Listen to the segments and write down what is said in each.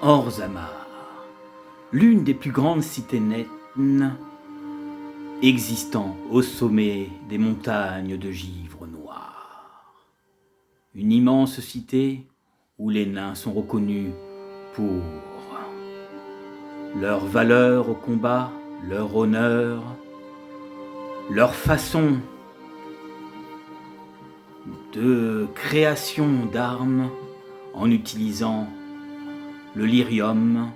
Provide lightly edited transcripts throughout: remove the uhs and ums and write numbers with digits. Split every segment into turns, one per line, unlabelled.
Orzammar, l'une des plus grandes cités naines existant au sommet des montagnes de givre noir. Une immense cité où les nains sont reconnus pour leur valeur au combat, leur honneur, leur façon de création d'armes en utilisant le lyrium,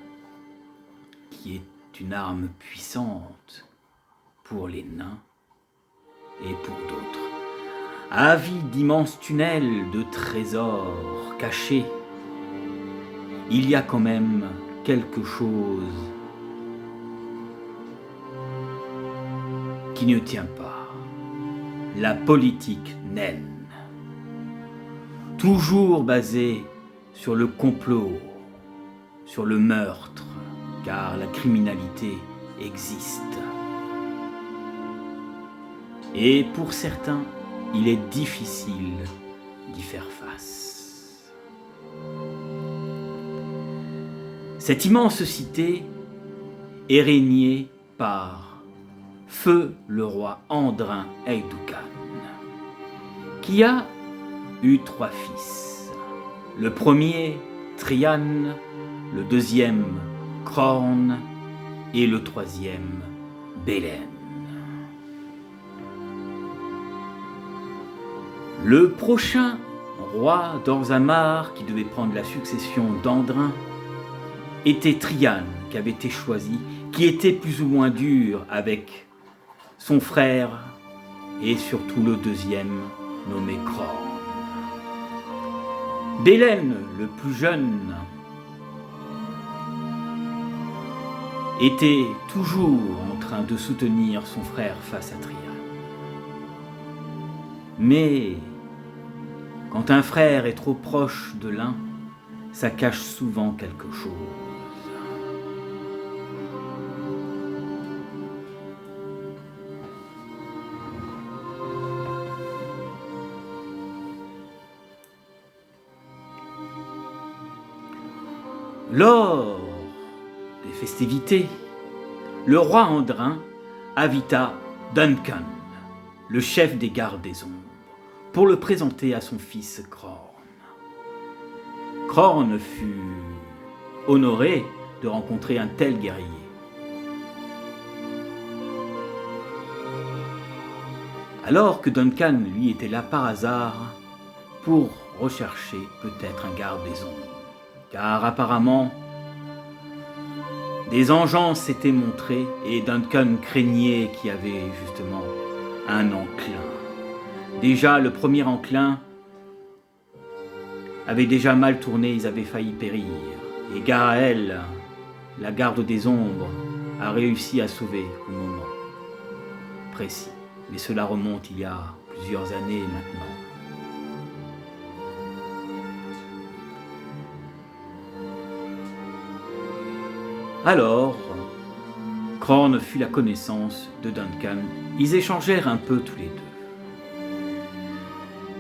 qui est une arme puissante pour les nains et pour d'autres. Avides d'immenses tunnels de trésors cachés, il y a quand même quelque chose qui ne tient pas. La politique naine. Toujours basée sur le complot, sur le meurtre, car la criminalité existe. Et pour certains, il est difficile d'y faire face. Cette immense cité est régnée par Feu le roi Andrin Eïdoukan, qui a eu 3 fils. Le premier, Trian, le deuxième, Khorne, et le troisième, Belen. Le prochain roi d'Orzammar, qui devait prendre la succession d'Andrin, était Trian, qui avait été choisi, qui était plus ou moins dur avec son frère et surtout le deuxième, nommé Khorne. Belen, le plus jeune, était toujours en train de soutenir son frère face à Trian. Mais quand un frère est trop proche de l'un, ça cache souvent quelque chose. Lors des festivités, le roi Andrin invita Duncan, le chef des gardes des ombres, pour le présenter à son fils Khorne. Khorne fut honoré de rencontrer un tel guerrier. Alors que Duncan, lui, était là par hasard pour rechercher peut-être un garde des ombres. Car apparemment, des engeances s'étaient montrées et Duncan craignait qu'il y avait justement un enclin. Déjà, le premier enclin avait déjà mal tourné, ils avaient failli périr. Et Garaël, la garde des ombres, a réussi à sauver au moment précis. Mais cela remonte il y a plusieurs années maintenant. Alors, Khorne fit la connaissance de Duncan. Ils échangèrent un peu tous les deux.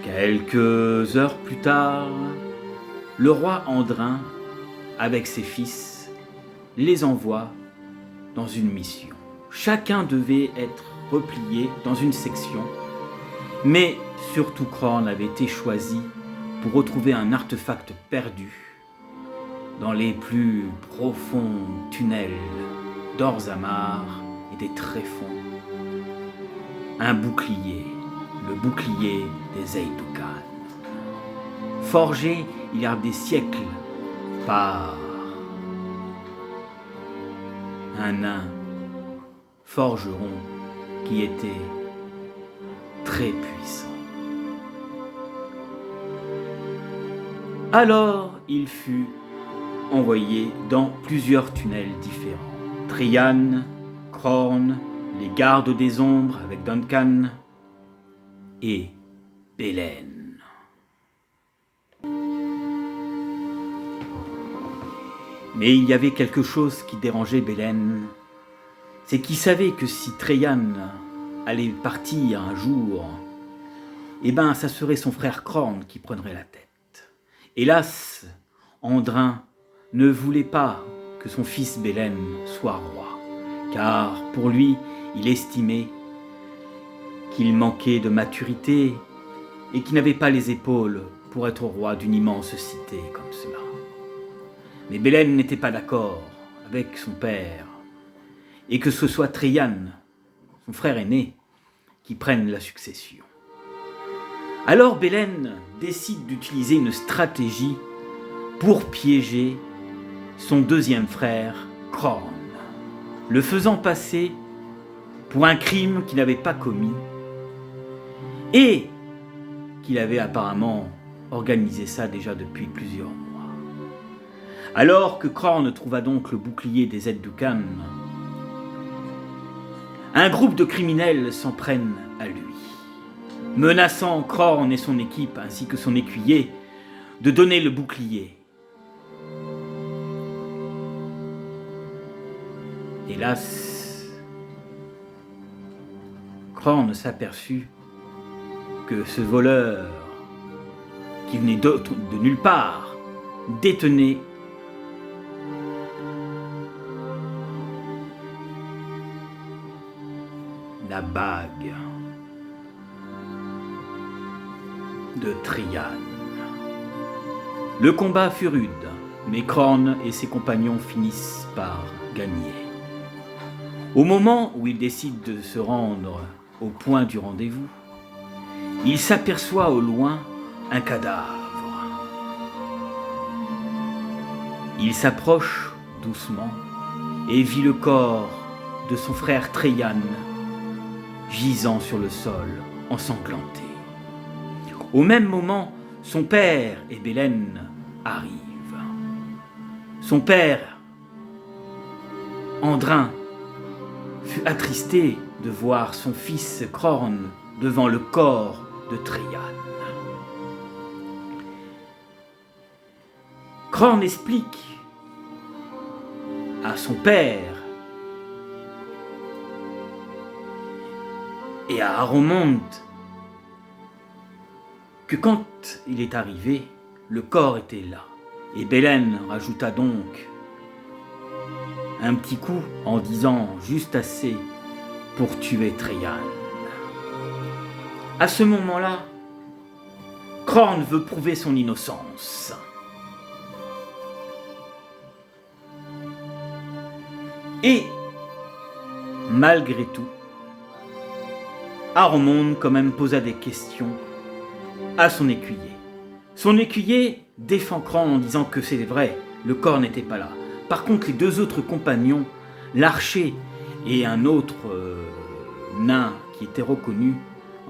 Quelques heures plus tard, le roi Andrin, avec ses fils, les envoie dans une mission. Chacun devait être replié dans une section, mais surtout Khorne avait été choisi pour retrouver un artefact perdu dans les plus profonds tunnels d'Orzammar et des tréfonds. Un bouclier, le bouclier des Eïdoukan, forgé il y a des siècles par un nain forgeron qui était très puissant. Alors il fut envoyé dans plusieurs tunnels différents. Trian, Khorne, les gardes des ombres avec Duncan et Belen. Mais il y avait quelque chose qui dérangeait Belen. C'est qu'il savait que si Trian allait partir un jour, ça serait son frère Khorne qui prendrait la tête. Hélas, Andrin ne voulait pas que son fils Bélem soit roi, car pour lui, il estimait qu'il manquait de maturité et qu'il n'avait pas les épaules pour être roi d'une immense cité comme cela. Mais Bélem n'était pas d'accord avec son père, et que ce soit Trajan, son frère aîné, qui prenne la succession. Alors Bélem décide d'utiliser une stratégie pour piéger son deuxième frère, Khorne, le faisant passer pour un crime qu'il n'avait pas commis et qu'il avait apparemment organisé ça déjà depuis plusieurs mois. Alors que Khorne trouva donc le bouclier des Edducan, un groupe de criminels s'en prennent à lui, menaçant Khorne et son équipe ainsi que son écuyer de donner le bouclier. Hélas, Khorne s'aperçut que ce voleur, qui venait de nulle part, détenait la bague de Trajan. Le combat fut rude, mais Khorne et ses compagnons finissent par gagner. Au moment où il décide de se rendre au point du rendez-vous, il s'aperçoit au loin un cadavre. Il s'approche doucement et vit le corps de son frère Trajan gisant sur le sol, ensanglanté. Au même moment, son père et Bélem arrivent. Son père, Andrin, fut attristé de voir son fils Khorne devant le corps de Trajan. Khorne explique à son père et à Aromonde que quand il est arrivé, le corps était là. Et Bélem rajouta donc un petit coup en disant juste assez pour tuer Trajan. À ce moment-là, Khorne veut prouver son innocence. Et, malgré tout, Aromonde quand même posa des questions à son écuyer. Son écuyer défend Khorne en disant que c'est vrai, le corps n'était pas là. Par contre, les deux autres compagnons, l'archer et un autre nain qui était reconnu,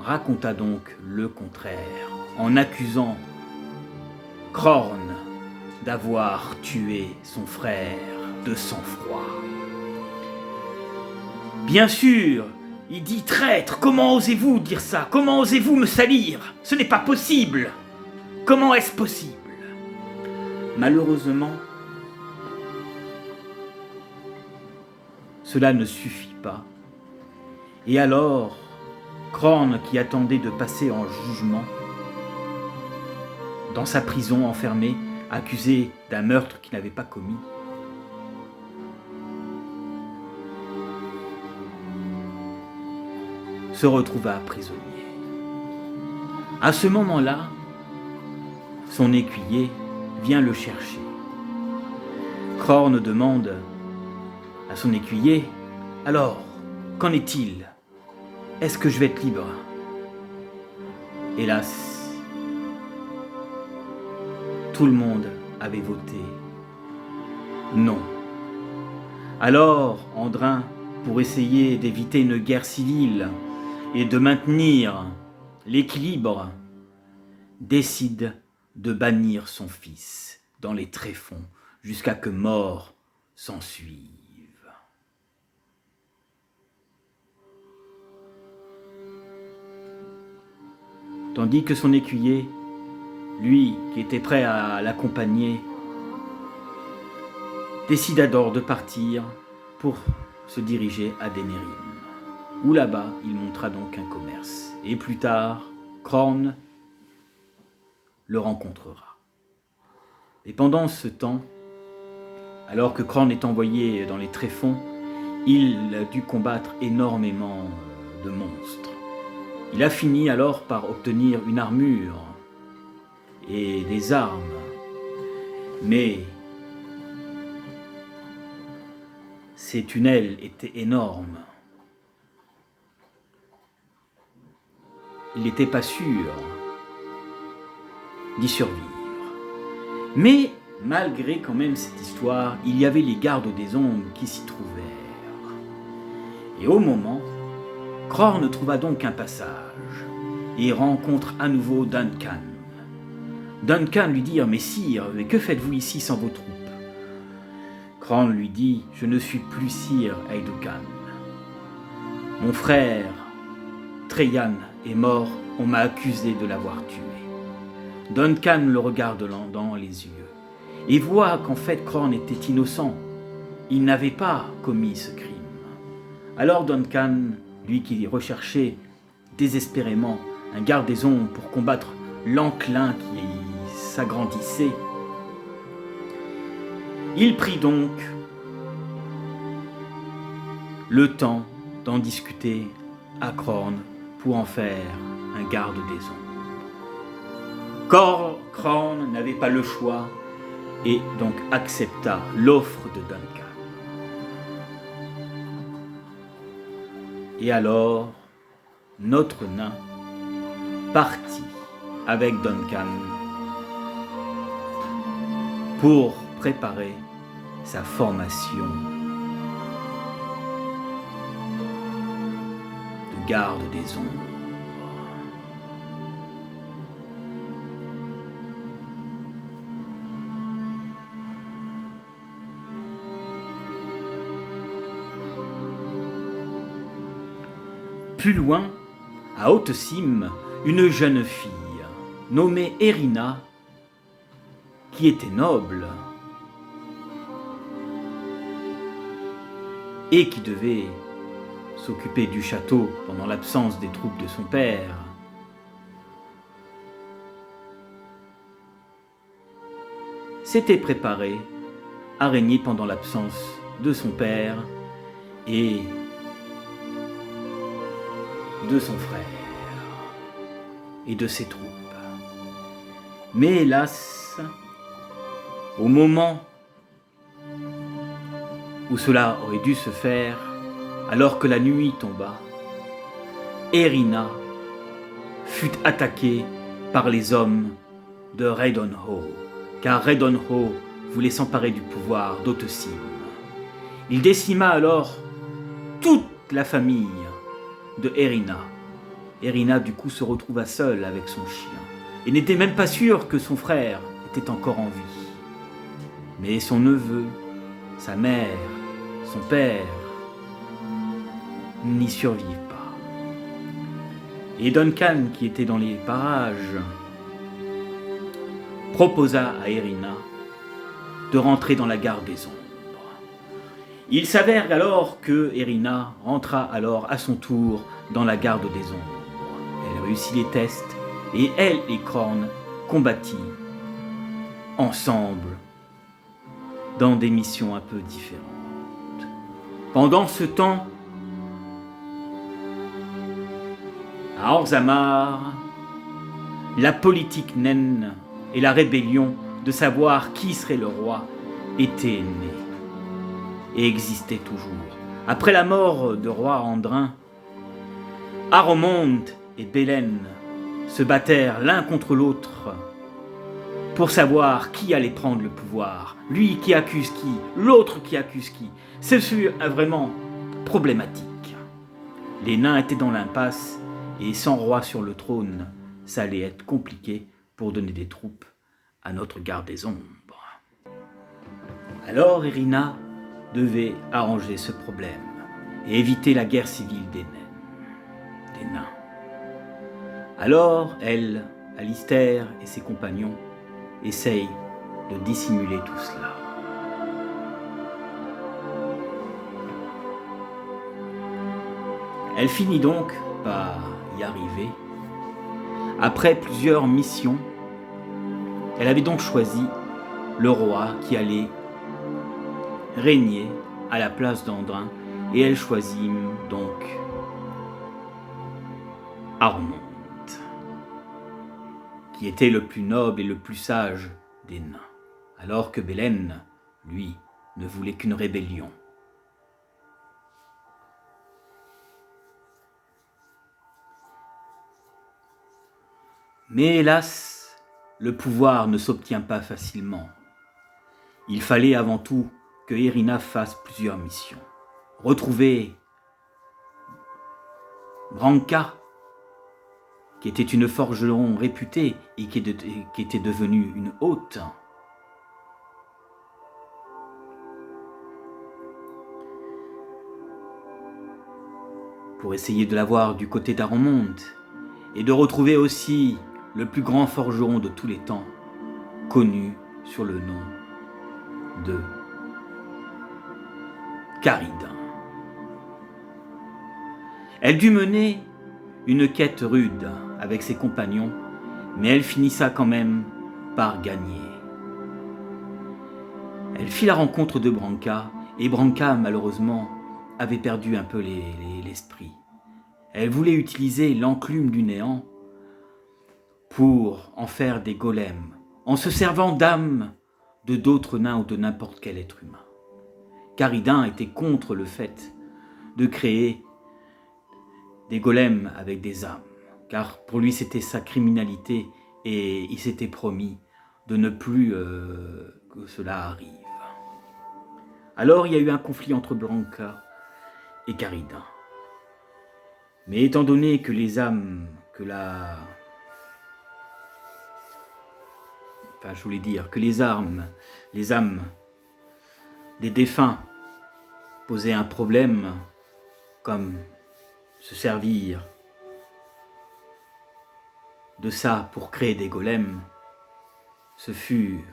raconta donc le contraire, en accusant Khorne d'avoir tué son frère de sang-froid. Bien sûr, il dit « Traître, comment osez-vous dire ça? Comment osez-vous me salir? Ce n'est pas possible! Comment est-ce possible ?» Malheureusement, cela ne suffit pas. Et alors, Khorne, qui attendait de passer en jugement, dans sa prison enfermée, accusé d'un meurtre qu'il n'avait pas commis, se retrouva prisonnier. À ce moment-là, son écuyer vient le chercher. Khorne demande à son écuyer « Alors, qu'en est-il? Est-ce que je vais être libre ?» Hélas, tout le monde avait voté non. Alors, Andrin, pour essayer d'éviter une guerre civile et de maintenir l'équilibre, décide de bannir son fils dans les tréfonds jusqu'à que mort s'ensuive. Tandis que son écuyer, lui qui était prêt à l'accompagner, décide alors de partir pour se diriger à Denerim, où là-bas il montra donc un commerce. Et plus tard, Khorne le rencontrera. Et pendant ce temps, Alors que Khorne est envoyé dans les tréfonds, il a dû combattre énormément de monstres. Il a fini alors par obtenir une armure et des armes. Mais ces tunnels étaient énormes. Il n'était pas sûr d'y survivre. Mais malgré quand même cette histoire, il y avait les gardes des ombres qui s'y trouvèrent. Et au moment, Khorne trouva donc un passage et rencontre à nouveau Duncan. Duncan lui dit « Mais sire, que faites-vous ici sans vos troupes ?» Khorne lui dit « Je ne suis plus sire Aidokan. Mon frère Treyan est mort, on m'a accusé de l'avoir tué. » Duncan le regarde dans les yeux et voit qu'en fait Khorne était innocent. Il n'avait pas commis ce crime. Alors Duncan, lui qui recherchait désespérément un garde des ombres pour combattre l'enclin qui s'agrandissait, il prit donc le temps d'en discuter à Khorne pour en faire un garde des ombres. Khorne n'avait pas le choix et donc accepta l'offre de Duncan. Et alors, notre nain partit avec Duncan pour préparer sa formation de garde des ombres. Plus loin, à haute cime, une jeune fille nommée Erina, qui était noble et qui devait s'occuper du château pendant l'absence des troupes de son père, s'était préparée à régner pendant l'absence de son père et de son frère et de ses troupes. Mais hélas, au moment où cela aurait dû se faire, alors que la nuit tomba, Erina fut attaquée par les hommes de Redonho, car Redonho voulait s'emparer du pouvoir d'Haute-Cime. Il décima alors toute la famille de Erina. Erina du coup se retrouva seule avec son chien et n'était même pas sûre que son frère était encore en vie. Mais son neveu, sa mère, son père n'y survivent pas. Et Duncan, qui était dans les parages, proposa à Erina de rentrer dans la garde des ombres. Il s'avère alors que Erina rentra alors à son tour dans la garde des ombres. Elle réussit les tests et elle et Khorne combattirent ensemble dans des missions un peu différentes. Pendant ce temps, à Orzammar, la politique naine et la rébellion de savoir qui serait le roi étaient nées et existaient toujours. Après la mort de roi Andrin, Aromonde et Belen se battèrent l'un contre l'autre pour savoir qui allait prendre le pouvoir. Lui qui accuse qui, l'autre qui accuse qui. Ce fut vraiment problématique. Les nains étaient dans l'impasse et sans roi sur le trône, ça allait être compliqué pour donner des troupes à notre garde des ombres. Alors Erina devait arranger ce problème et éviter la guerre civile des nains. Alors elle, Alistair et ses compagnons essayent de dissimuler tout cela. Elle finit donc par y arriver. Après plusieurs missions, elle avait donc choisi le roi qui allait régner à la place d'Andrin et elle choisit donc Armonte, qui était le plus noble et le plus sage des nains, alors que Bélène, lui, ne voulait qu'une rébellion. Mais hélas, le pouvoir ne s'obtient pas facilement. Il fallait avant tout que Irina fasse plusieurs missions. Retrouver Branka, qui était une forgeron réputée et qui était devenue une hôte. Pour essayer de la voir du côté d'Aromonte et de retrouver aussi le plus grand forgeron de tous les temps, connu sur le nom de Caridin. Elle dut mener une quête rude avec ses compagnons, mais elle finissa quand même par gagner. Elle fit la rencontre de Branka, et Branka, malheureusement, avait perdu un peu l'esprit. Elle voulait utiliser l'enclume du néant pour en faire des golems, en se servant d'âmes de d'autres nains ou de n'importe quel être humain. Caridin était contre le fait de créer des golems avec des âmes, car pour lui c'était sa criminalité et il s'était promis de ne plus que cela arrive. Alors il y a eu un conflit entre Branka et Caridin. Mais étant donné que les âmes, que les âmes des défunts posaient un problème, comme se servir de ça pour créer des golems, ce fut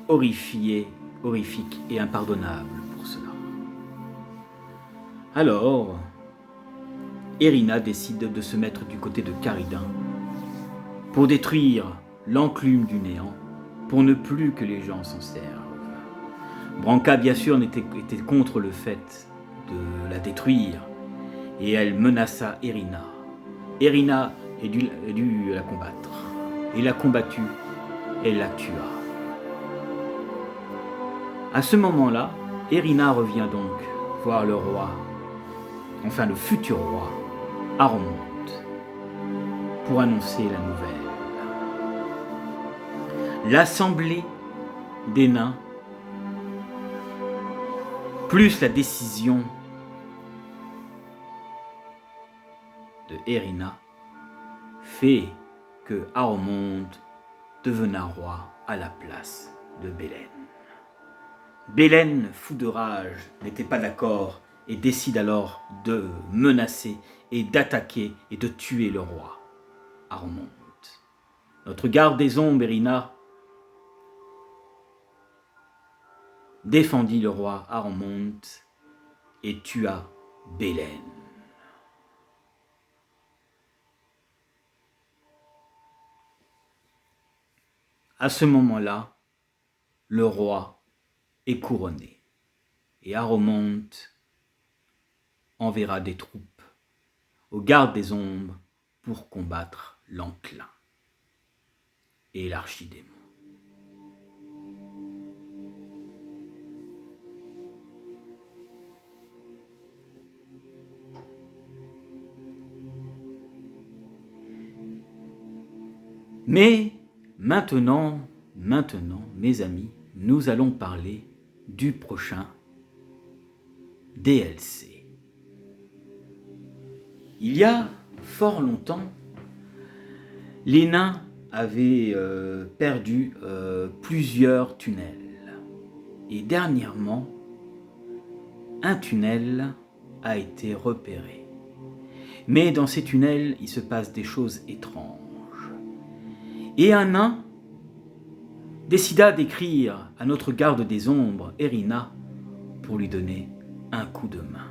horrifique et impardonnable pour cela. Alors, Irina décide de se mettre du côté de Caridin pour détruire l'enclume du néant, pour ne plus que les gens s'en servent. Branka, bien sûr, était contre le fait de la détruire, et elle menaça Irina. Irina a dû la combattre. Il l'a combattue, elle la tua. À ce moment-là, Irina revient donc voir le roi, enfin le futur roi, Armonte, pour annoncer la nouvelle. L'assemblée des nains, plus la décision de Irina, fait que Armonte devena roi à la place de Bélène. Bélène, fou de rage, n'était pas d'accord et décide alors de menacer et d'attaquer et de tuer le roi Armonte. Notre garde des ombres, Irina, défendit le roi Armonte et tua Bélène. À ce moment-là, le roi est couronné et Armonte enverra des troupes aux gardes des ombres pour combattre l'enclin et l'archidémon. Mais maintenant, mes amis, nous allons parler du prochain DLC. Il y a fort longtemps, les nains avaient perdu plusieurs tunnels. Et dernièrement, un tunnel a été repéré. Mais dans ces tunnels, il se passe des choses étranges. Et un nain décida d'écrire à notre garde des ombres, Irina, pour lui donner un coup de main.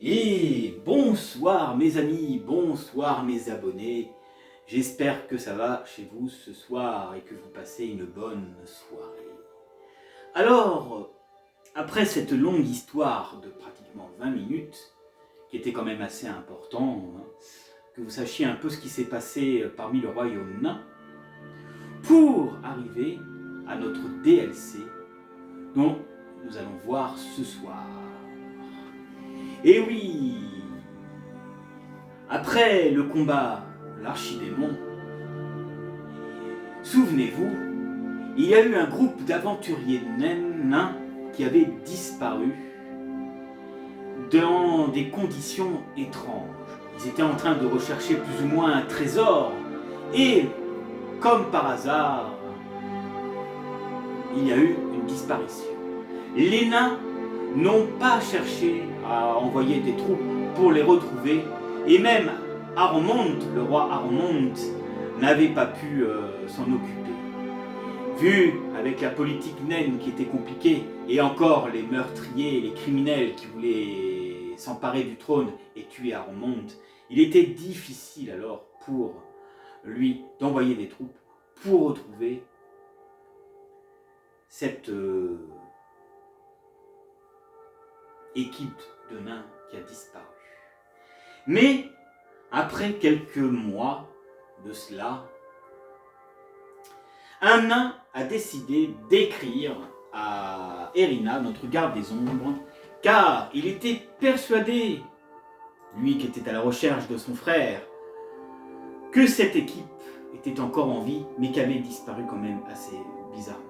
Et bonsoir mes amis, bonsoir mes abonnés. J'espère que ça va chez vous ce soir et que vous passez une bonne soirée. Alors, après cette longue histoire de pratiquement 20 minutes, qui était quand même assez important, que vous sachiez un peu ce qui s'est passé parmi le royaume nain, pour arriver à notre DLC dont nous allons voir ce soir. Et oui, après le combat de l'archidémon, souvenez-vous, il y a eu un groupe d'aventuriers nains qui avaient disparu dans des conditions étranges. Ils étaient en train de rechercher plus ou moins un trésor et, comme par hasard, il y a eu une disparition. Les nains n'ont pas cherché à envoyer des troupes pour les retrouver, et même Armonde, le roi Armonde, n'avait pas pu s'en occuper. Vu avec la politique naine qui était compliquée, et encore les meurtriers, les criminels qui voulaient s'emparer du trône et tuer Armonde, il était difficile alors pour lui d'envoyer des troupes pour retrouver cette équipe de nains qui a disparu. Mais après quelques mois de cela, un nain a décidé d'écrire à Erina, notre garde des ombres, car il était persuadé, lui qui était à la recherche de son frère, que cette équipe était encore en vie, mais qu'elle avait disparu quand même assez bizarrement.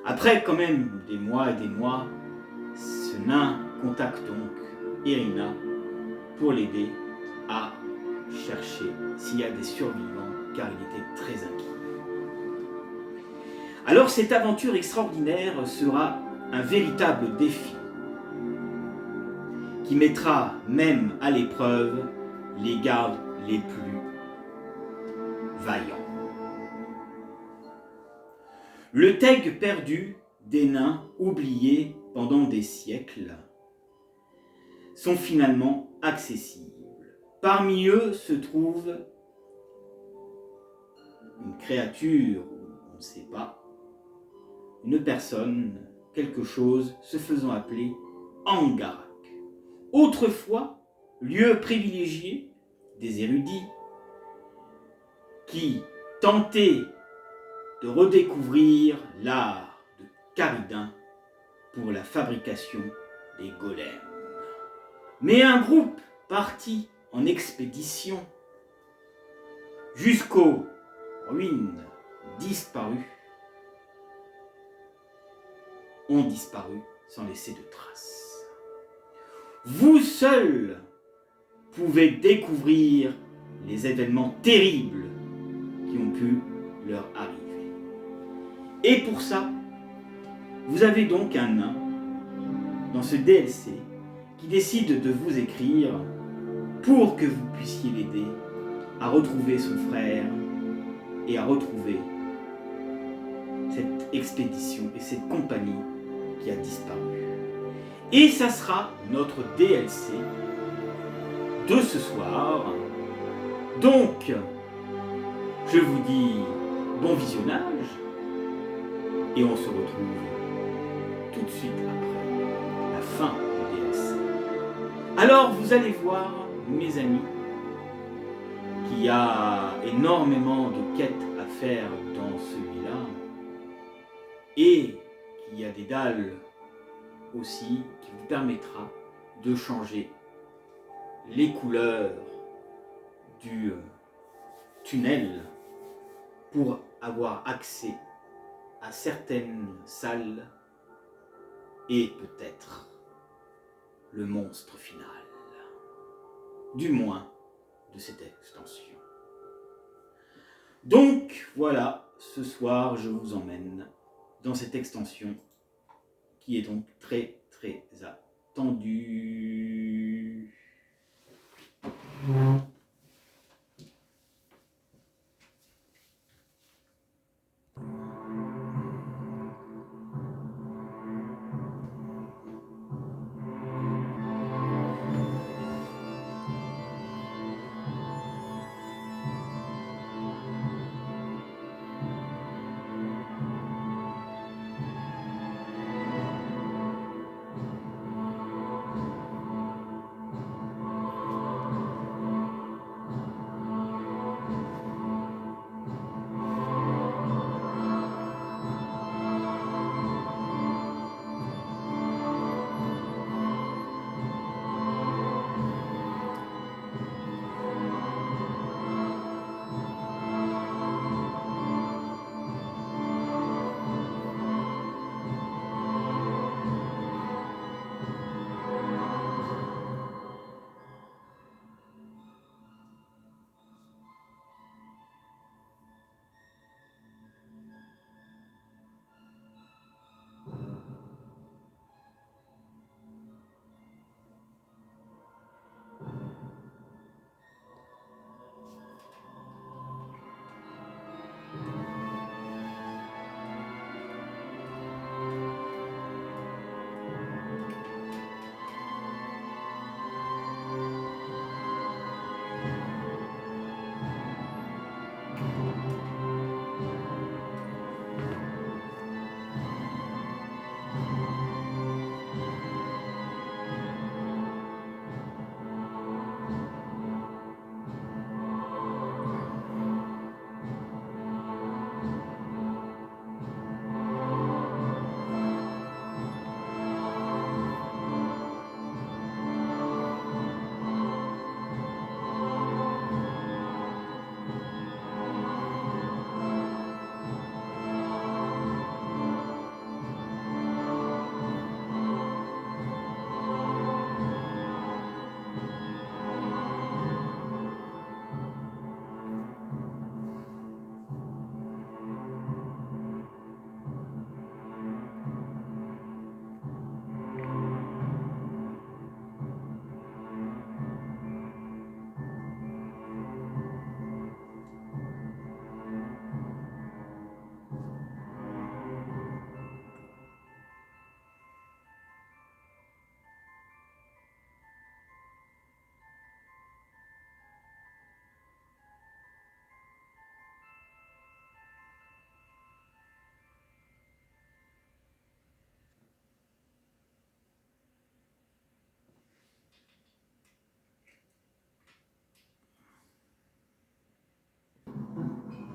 Après quand même des mois et des mois, ce nain contacte donc Erina pour l'aider à chercher s'il y a des survivants, car il était très inquiet. Alors cette aventure extraordinaire sera un véritable défi qui mettra même à l'épreuve les gardes les plus vaillants. Le Teg perdu des nains oubliés pendant des siècles sont finalement accessibles. Parmi eux se trouve une créature, on ne sait pas, une personne, quelque chose se faisant appeler Angarak. Autrefois, lieu privilégié des érudits qui tentaient de redécouvrir l'art de Caridin pour la fabrication des golems. Mais un groupe parti en expédition jusqu'aux ruines disparues ont disparu sans laisser de traces. Vous seuls pouvez découvrir les événements terribles qui ont pu leur arriver. Et pour ça, vous avez donc un nain dans ce DLC qui décide de vous écrire pour que vous puissiez l'aider à retrouver son frère et à retrouver cette expédition et cette compagnie qui a disparu. Et ça sera notre DLC de ce soir. Donc, je vous dis bon visionnage et on se retrouve tout de suite après la fin du DLC. Alors, vous allez voir, mes amis, qu'il y a énormément de quêtes à faire dans celui-là et qu'il y a des dalles aussi qui vous permettra de changer les couleurs du tunnel pour avoir accès à certaines salles et peut-être le monstre final, du moins de cette extension. Donc voilà, ce soir je vous emmène dans cette extension qui est donc très très attendue.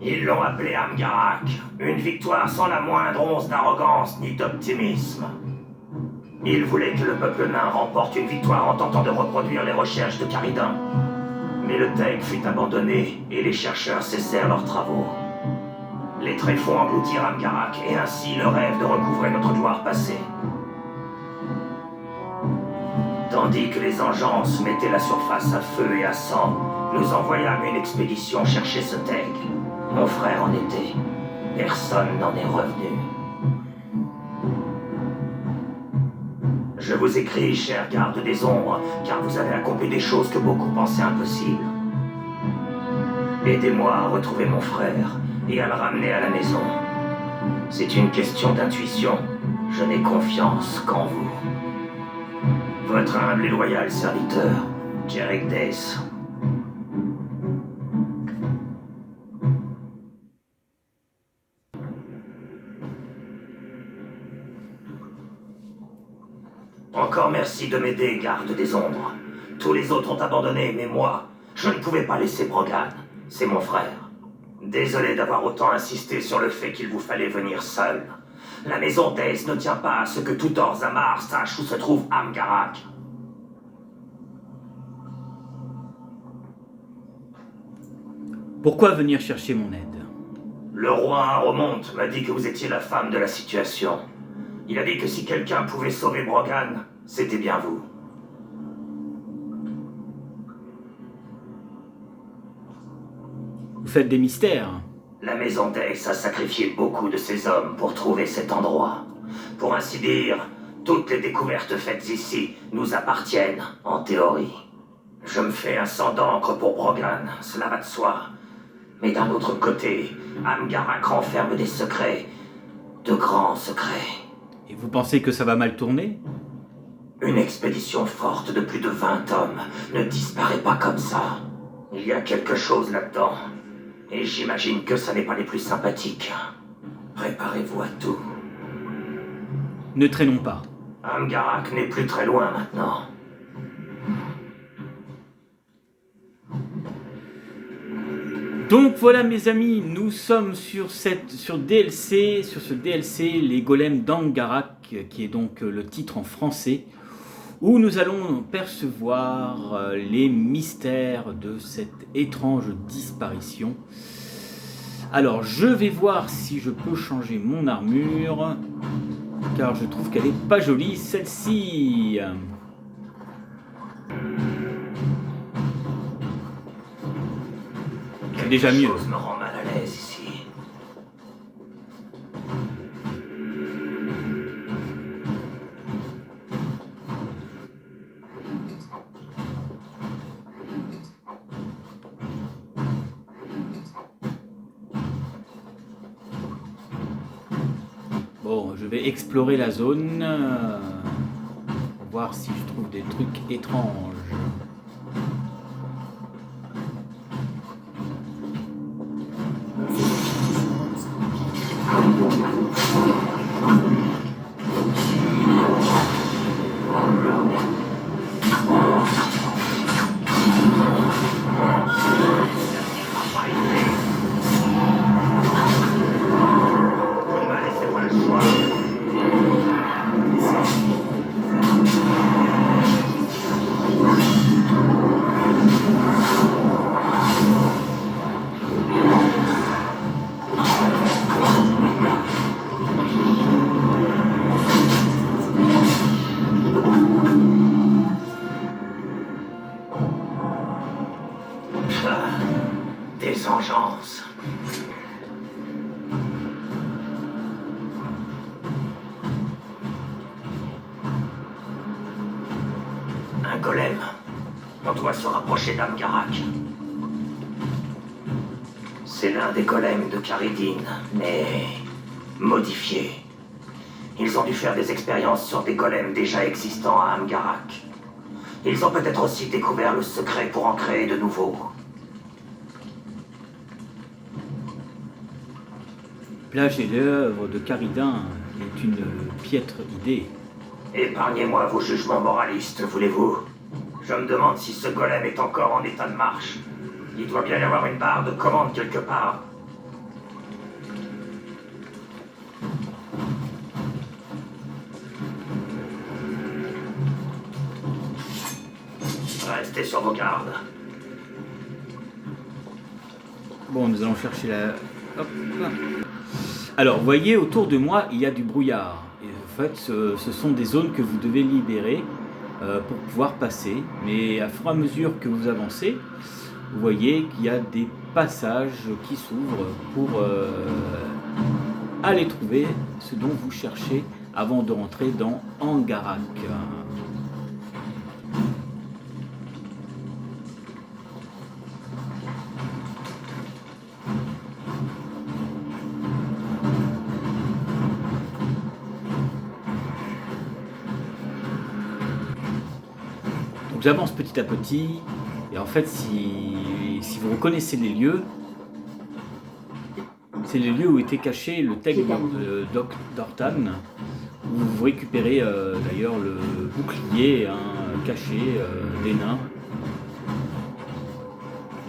Ils l'ont appelé Amgarak, une victoire sans la moindre once d'arrogance ni d'optimisme. Ils voulaient que le peuple nain remporte une victoire en tentant de reproduire les recherches de Caridin. Mais le Teg fut abandonné et les chercheurs cessèrent leurs travaux. Les tréfonds engloutirent Amgarak et ainsi le rêve de recouvrer notre gloire passée. Tandis que les engeances mettaient la surface à feu et à sang, nous envoyâmes une expédition chercher ce Teg. Mon frère en était. Personne n'en est revenu. Je vous écris, cher garde des ombres, car vous avez accompli des choses que beaucoup pensaient impossibles. Aidez-moi à retrouver mon frère et à le ramener à la maison. C'est une question d'intuition. Je n'ai confiance qu'en vous. Votre humble et loyal serviteur, Jarek Dace. Encore merci de m'aider, garde des ombres. Tous les autres ont abandonné, mais moi, je ne pouvais pas laisser Brogan. C'est mon frère. Désolé d'avoir autant insisté sur le fait qu'il vous fallait venir seul. La maison Dace ne tient pas à ce que tout Orzammar sache où se trouve Amgarak.
Pourquoi venir chercher mon aide?
Le roi Aromonte m'a dit que vous étiez la femme de la situation. Il a dit que si quelqu'un pouvait sauver Brogan, c'était bien vous.
Vous faites des mystères.
La maison Dace a sacrifié beaucoup de ses hommes pour trouver cet endroit. Pour ainsi dire, toutes les découvertes faites ici nous appartiennent, en théorie. Je me fais un sang d'encre pour Brogan, cela va de soi. Mais d'un autre côté, Amgarak renferme des secrets, de grands secrets.
Et vous pensez que ça va mal tourner?
Une expédition forte de plus de 20 hommes ne disparaît pas comme ça. Il y a quelque chose là-dedans. Et j'imagine que ça n'est pas les plus sympathiques. Préparez-vous à tout.
Ne traînons pas.
Amgarak n'est plus très loin maintenant.
Donc voilà mes amis, nous sommes sur ce DLC, les golems d'Amgarak, qui est donc le titre en français, où nous allons percevoir les mystères de cette étrange disparition. Alors je vais voir si je peux changer mon armure, car je trouve qu'elle est pas jolie celle-ci. C'est déjà mieux.
Chose me rend mal à l'aise ici.
Bon, je vais explorer la zone, pour voir si je trouve des trucs étranges. Des engeances. Un golem. On doit se rapprocher d'Amgarak. C'est l'un des golems de Caridin, mais modifié. Ils ont dû faire des expériences sur des golems déjà existants à Amgarak. Ils ont peut-être aussi découvert le secret pour en créer de nouveaux. Plager l'œuvre de Caridin est une piètre idée.
Épargnez-moi vos jugements moralistes, voulez-vous? Je me demande si ce golem est encore en état de marche. Il doit bien y avoir une barre de commande quelque part. Restez sur vos gardes.
Bon, nous allons chercher la... Hop là. Alors, vous voyez, autour de moi, il y a du brouillard. Et en fait, ce sont des zones que vous devez libérer pour pouvoir passer. Mais à fur et à mesure que vous avancez, vous voyez qu'il y a des passages qui s'ouvrent pour aller trouver ce dont vous cherchez avant de rentrer dans Angarak. Donc j'avance petit à petit, et en fait si vous reconnaissez les lieux, c'est les lieux où était caché le Teg d'Ortan, où vous récupérez d'ailleurs le bouclier caché des nains.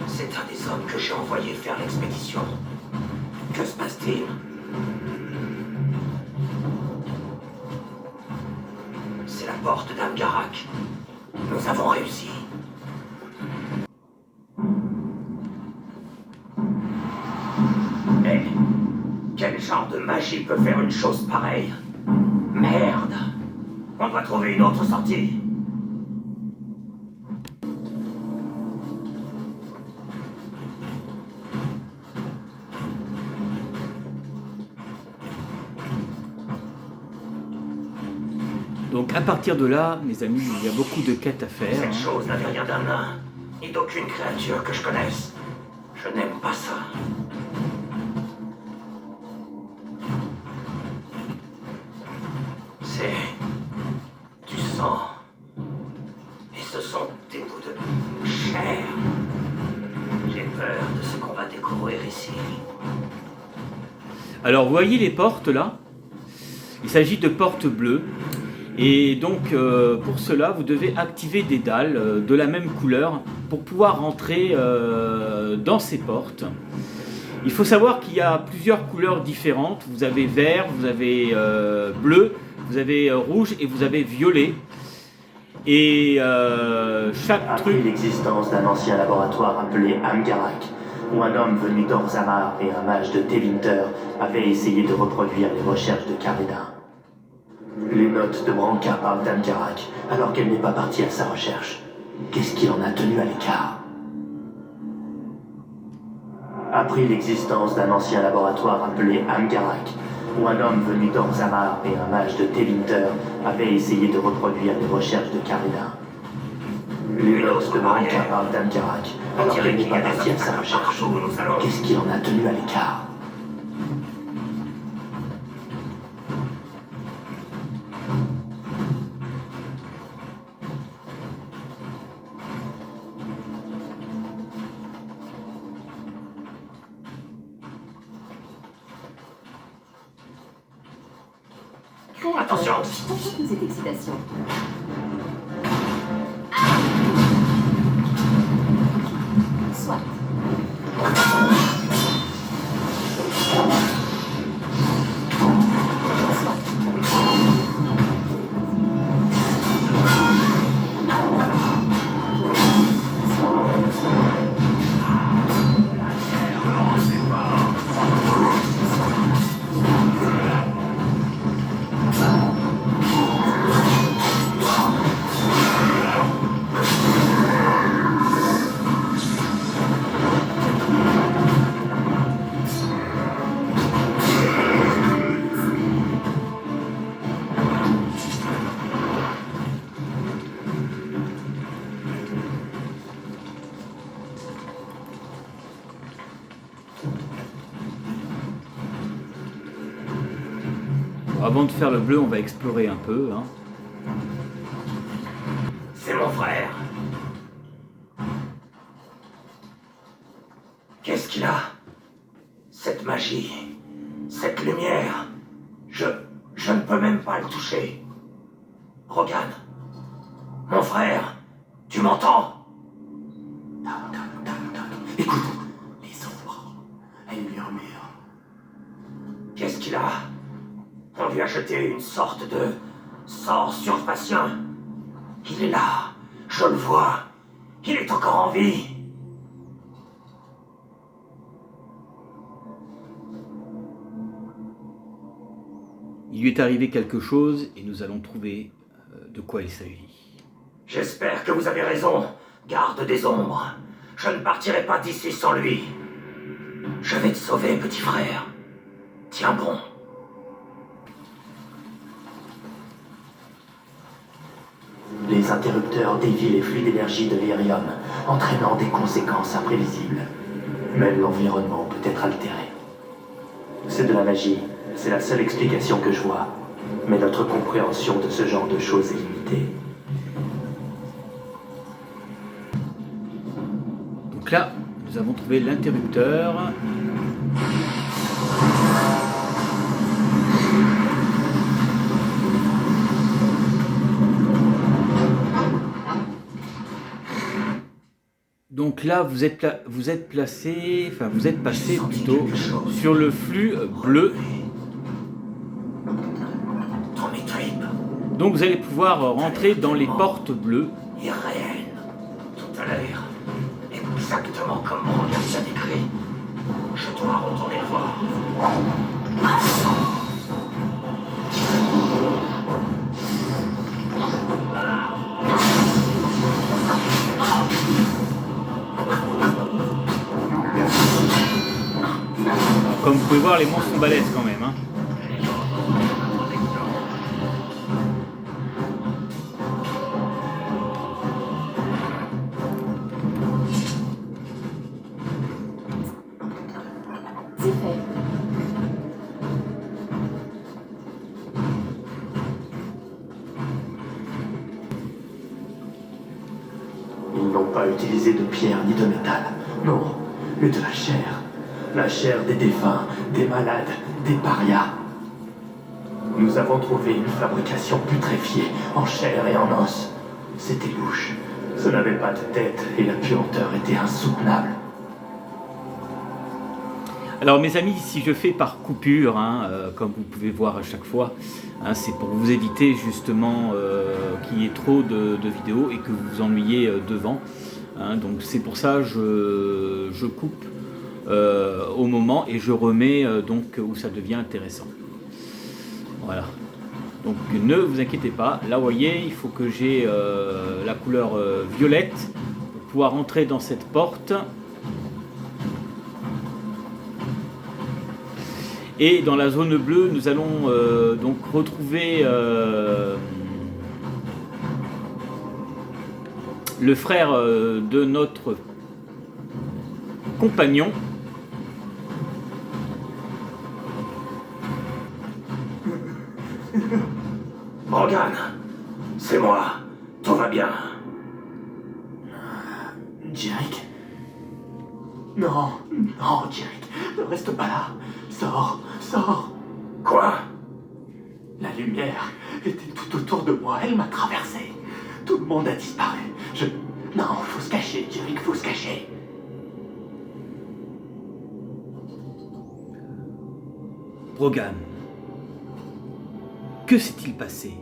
C'est un des hommes que j'ai envoyé faire l'expédition. Que se passe-t-il? C'est la porte d'Angarak. Nous avons réussi. Mais quel genre de magie peut faire une chose pareille? Merde! On doit trouver une autre sortie.
Donc à partir de là, mes amis, il y a beaucoup de quêtes à faire.
Cette chose n'avait rien d'un nain, ni d'aucune créature que je connaisse. Je n'aime pas ça. C'est du sang. Et ce sont des bouts de chair. J'ai peur de ce qu'on va découvrir ici.
Alors vous voyez les portes là? Il s'agit de portes bleues. Et donc pour cela, vous devez activer des dalles de la même couleur pour pouvoir rentrer dans ces portes. Il faut savoir qu'il y a plusieurs couleurs différentes. Vous avez vert, vous avez bleu, vous avez rouge et vous avez violet. Et chaque truc...
Après l'existence d'un ancien laboratoire appelé Angarak, où un homme venu d'Orzammar et un mage de Tevinter avaient essayé de reproduire les recherches de Caridin. Les notes de Branka parlent d'Angarak, alors qu'elle n'est pas partie à sa recherche. Qu'est-ce qu'il en a tenu à l'écart? Appris l'existence d'un ancien laboratoire appelé Angarak, où un homme venu d'Orzammar et un mage de Tevinter avaient essayé de reproduire les recherches de Caridin. Les notes de Branka parlent d'Angarak, alors qu'elle n'est pas partie à sa recherche. Qu'est-ce qu'il en a tenu à l'écart? Attention!
Pourquoi cette excitation? Soit.
Avant de faire le bleu, on va explorer un peu.
C'est mon frère. Qu'est-ce qu'il a? Cette magie, cette lumière. Je ne peux même pas le toucher. Rogan, mon frère, tu m'entends? Écoute, les ombres, elles murmurent. Qu'est-ce qu'il a? On lui a jeté une sorte de sort surpatient. Il est là, je le vois. Il est encore en vie.
Il lui est arrivé quelque chose et nous allons trouver de quoi il s'agit.
J'espère que vous avez raison, garde des ombres. Je ne partirai pas d'ici sans lui. Je vais te sauver, petit frère. Tiens bon. Les interrupteurs dévient les flux d'énergie de l'Aerium, entraînant des conséquences imprévisibles. Même l'environnement peut être altéré. C'est de la magie, c'est la seule explication que je vois. Mais notre compréhension de ce genre de choses est limitée.
Donc là, nous avons trouvé l'interrupteur. Donc là, vous êtes placé, enfin vous êtes passé plutôt sur le flux bleu.
Dans mes tripes,
Donc vous allez pouvoir rentrer dans les portes bleues.
irréel. Tout à l'heure, exactement comme mon regard l'a décrit. Je dois retourner le voir.
Comme vous pouvez voir, les monstres sont balèzes quand même. Hein.
C'est fait.
Ils n'ont pas utilisé de pierre ni de métal. Non, mais de la chair. La chair des défunts, des malades, des parias. Nous avons trouvé une fabrication putréfiée, en chair et en os. C'était louche. Ce n'avait pas de tête et la puanteur était insoutenable.
Alors mes amis, si je fais par coupure, hein, comme vous pouvez voir à chaque fois, hein, c'est pour vous éviter justement qu'il y ait trop de vidéos et que vous vous ennuyez devant. Hein, donc c'est pour ça que je coupe au moment et je remets donc où ça devient intéressant. Voilà. Donc ne vous inquiétez pas. Là, vous voyez, il faut que j'ai la couleur violette pour pouvoir entrer dans cette porte. Et dans la zone bleue, nous allons donc retrouver le frère de notre compagnon.
Morgan, c'est moi. Tout va bien. Jerick? Non, non, Jerick, ne reste pas là. Sors, sors. Quoi? La lumière était tout autour de moi, elle m'a traversé. Tout le monde a disparu. Non, faut se cacher, Jerick, faut se cacher.
Brogan, que s'est-il passé?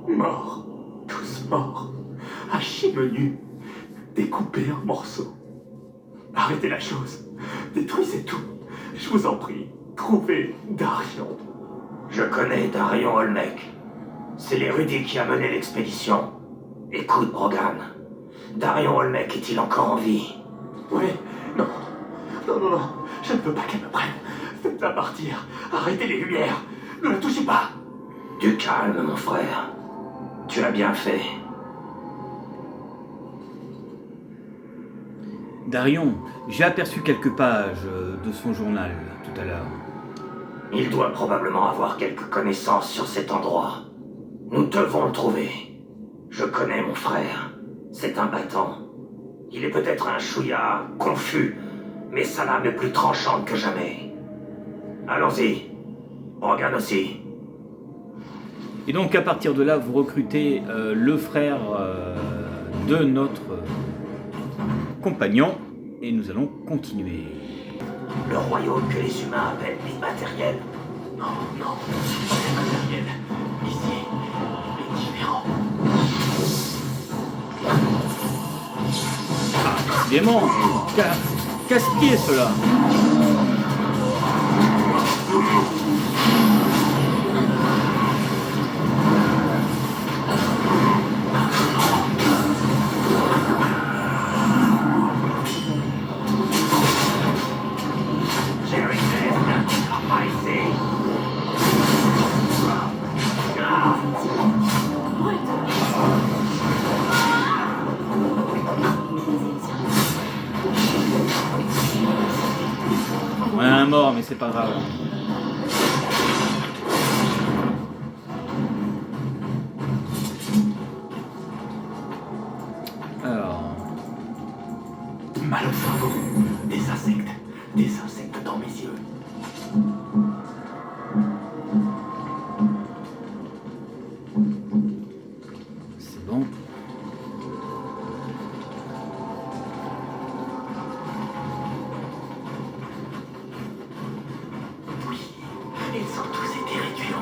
Morts, tous morts, hachis menus, découpés en morceaux. Arrêtez la chose, détruisez tout, je vous en prie, trouvez Darion. Je connais Darion Olmec, c'est l'érudit qui a mené l'expédition. Écoute, Brogan, Darion Olmec est-il encore en vie? Oui, non, non, non, non, je ne veux pas qu'elle me prenne. Faites-la partir, arrêtez les lumières, ne la touchez pas. Du calme, mon frère. Tu as bien fait.
Darion, j'ai aperçu quelques pages de son journal tout à l'heure.
Il doit probablement avoir quelques connaissances sur cet endroit. Nous devons le trouver. Je connais mon frère. C'est un battant. Il est peut-être un chouïa confus, mais sa lame est plus tranchante que jamais. Allons-y. Regarde aussi.
Et donc à partir de là, vous recrutez le frère de notre compagnon et nous allons continuer.
Le royaume que les humains appellent l'immatériel. Non, non, c'est matériel. Ici, est différent.
Décidément, casse-pied cela. On a un mort, mais c'est pas grave. Alors...
Mal au cerveau. Des insectes. Des insectes dans mes yeux.
C'est bon.
Oui, ils ont tous été réduits en...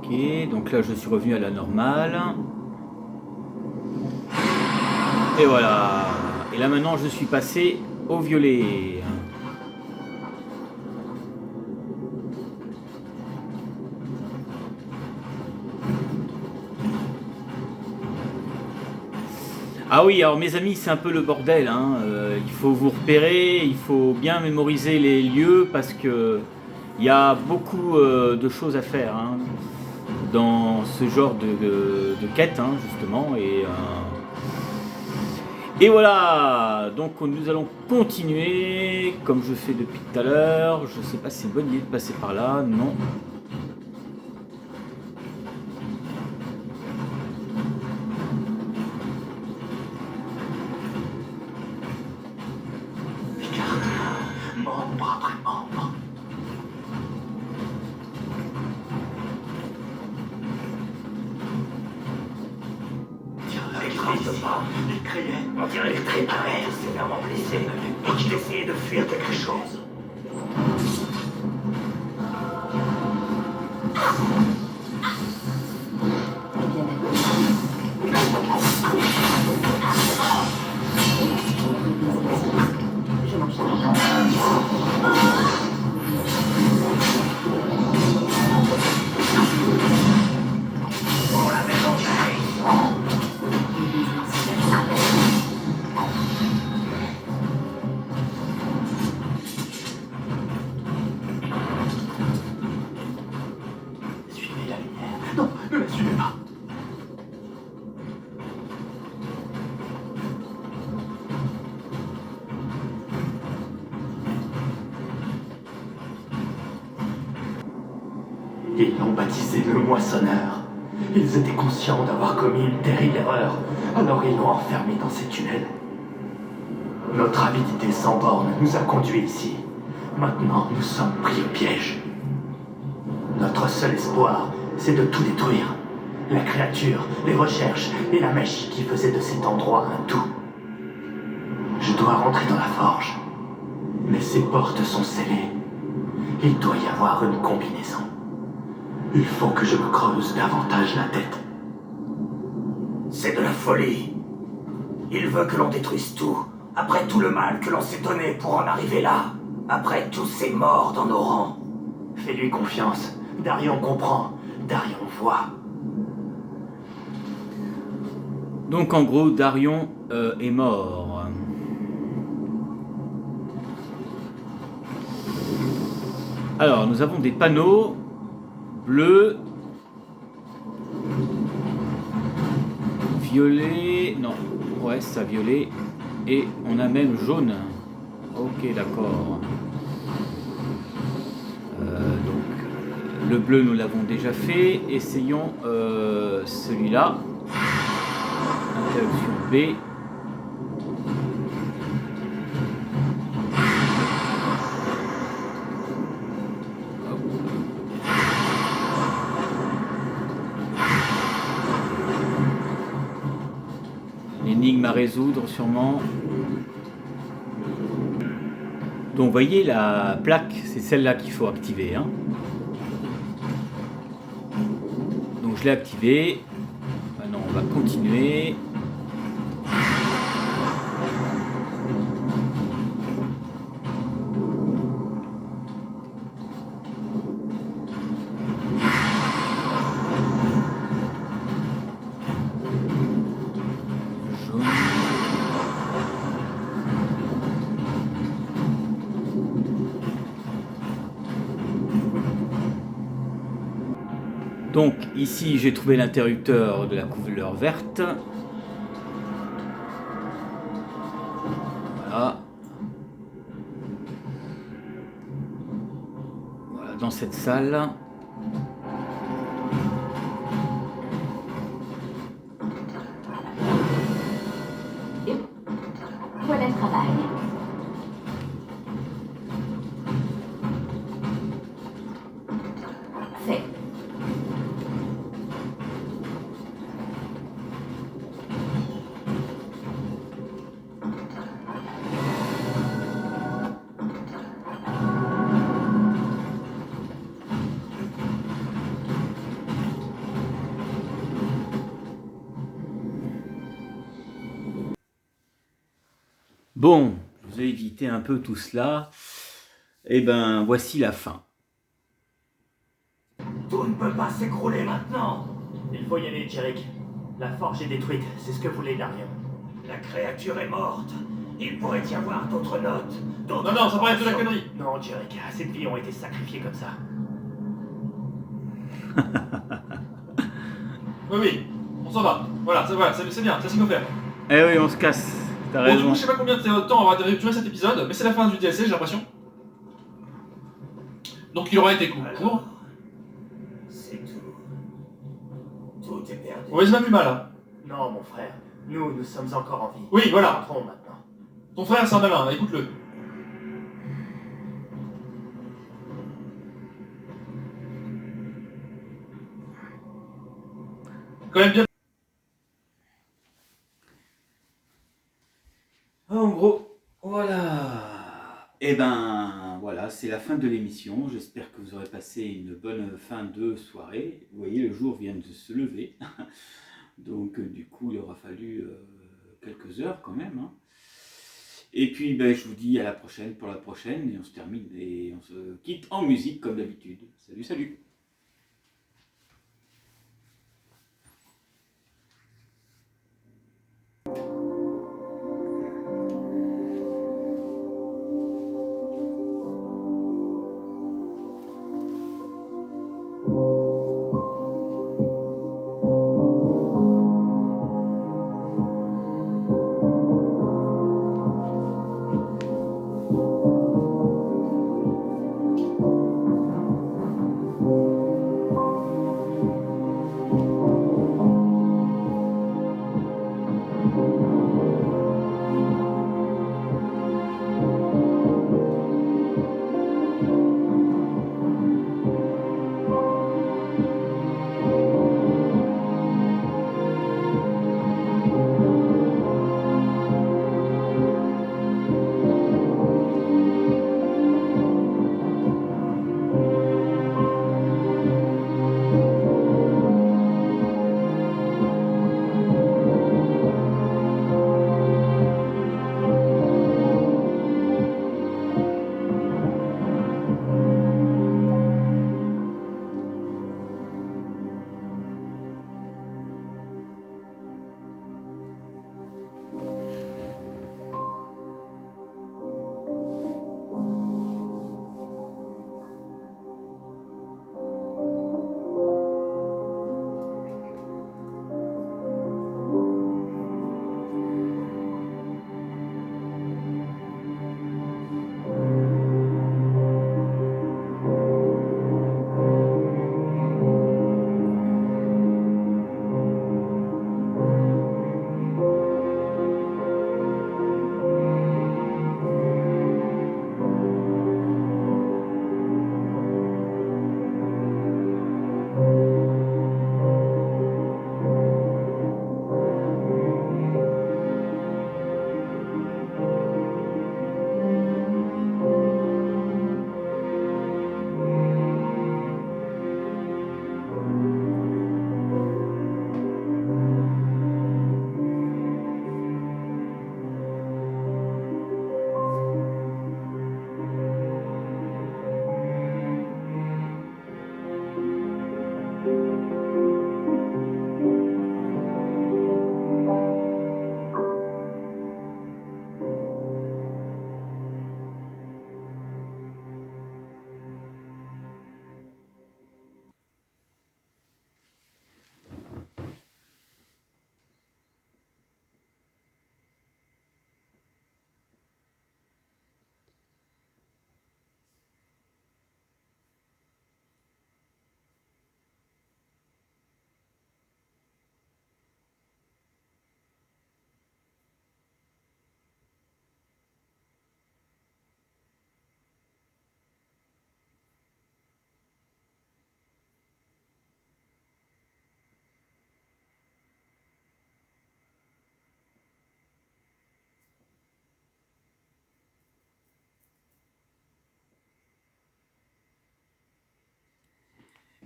Ok, donc là je suis revenu à la normale. Et voilà. Et là maintenant je suis passé au violet. Ah oui, alors mes amis, c'est un peu le bordel, hein. Il faut vous repérer, il faut bien mémoriser les lieux parce que il y a beaucoup de choses à faire, hein, dans ce genre de quête, hein, justement. Et voilà, donc nous allons continuer comme je fais depuis tout à l'heure. Je sais pas si c'est une bonne idée de passer par là, non.
Membre après membre. Il criait. On dirait qu'il préparait, sévèrement blessé, et qu'il essayait de fuir quelque chose.
Je m'en charge.
Pour la maison Maïs. Suivez la lumière. Non, ne la suivez pas. Ils l'ont baptisé le moissonneur. Ils étaient conscients d'avoir commis une terrible erreur, alors ils l'ont enfermé dans ces tunnels. Notre avidité sans borne nous a conduits ici. Maintenant, nous sommes pris au piège. Notre seul espoir, c'est de tout détruire. La créature, les recherches et la mèche qui faisaient de cet endroit un tout. Je dois rentrer dans la forge. Mais ces portes sont scellées. Il doit y avoir une combinaison. Il faut que je me creuse davantage la tête. C'est de la folie. Il veut que l'on détruise tout. Après tout le mal que l'on s'est donné pour en arriver là. Après tous ces morts dans nos rangs. Fais-lui confiance. Darion comprend. Darion voit.
Donc en gros, Darion est mort. Alors, nous avons des panneaux bleus, violet, non, ouais, ça violet, et on a même jaune. Ok, d'accord. Donc, le bleu, nous l'avons déjà fait. Essayons celui-là. Interruption B. énigme à résoudre sûrement. Donc vous voyez la plaque, c'est celle-là qu'il faut activer. Hein. Donc je l'ai activée. Maintenant on va continuer. Donc ici j'ai trouvé l'interrupteur de la couleur verte. Voilà. Voilà, dans cette salle.
Et voilà le travail. Fait.
Bon, je vous ai évité un peu tout cela. Et ben voici la fin.
Tout ne peut pas s'écrouler maintenant.
Il faut y aller, Jerick. La forge est détruite, c'est ce que voulait Larian.
La créature est morte. Il pourrait y avoir d'autres notes. D'autres
Non, ça paraît de la
informations.
connerie. Non, Jerick, assez de vies ont été sacrifiées comme ça. Oui, on s'en va. Voilà, c'est bien, c'est ce qu'il faut faire.
Eh oui, on se casse. T'as
Bon, du
raison.
coup, je sais pas combien de temps on va durer cet épisode, mais c'est la fin du DLC, j'ai l'impression. Donc il aura été court.
Alors, c'est tout. Tout est perdu.
Ouais, c'est même plus mal, hein.
Non, mon frère, nous sommes encore en vie.
Oui, voilà.
Rentrons maintenant.
Ton frère, c'est un malin, écoute-le. Quand même bien.
En gros, voilà. Et ben voilà, c'est la fin de l'émission. J'espère que vous aurez passé une bonne fin de soirée. Vous voyez, le jour vient de se lever. Donc du coup, il aura fallu quelques heures quand même. Hein. Et puis ben, je vous dis à la prochaine pour la prochaine. Et on se termine et on se quitte en musique comme d'habitude. Salut, salut.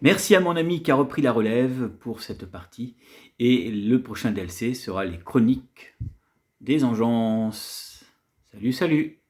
Merci à mon ami qui a repris la relève pour cette partie. Et le prochain DLC sera les chroniques des engences. Salut, salut!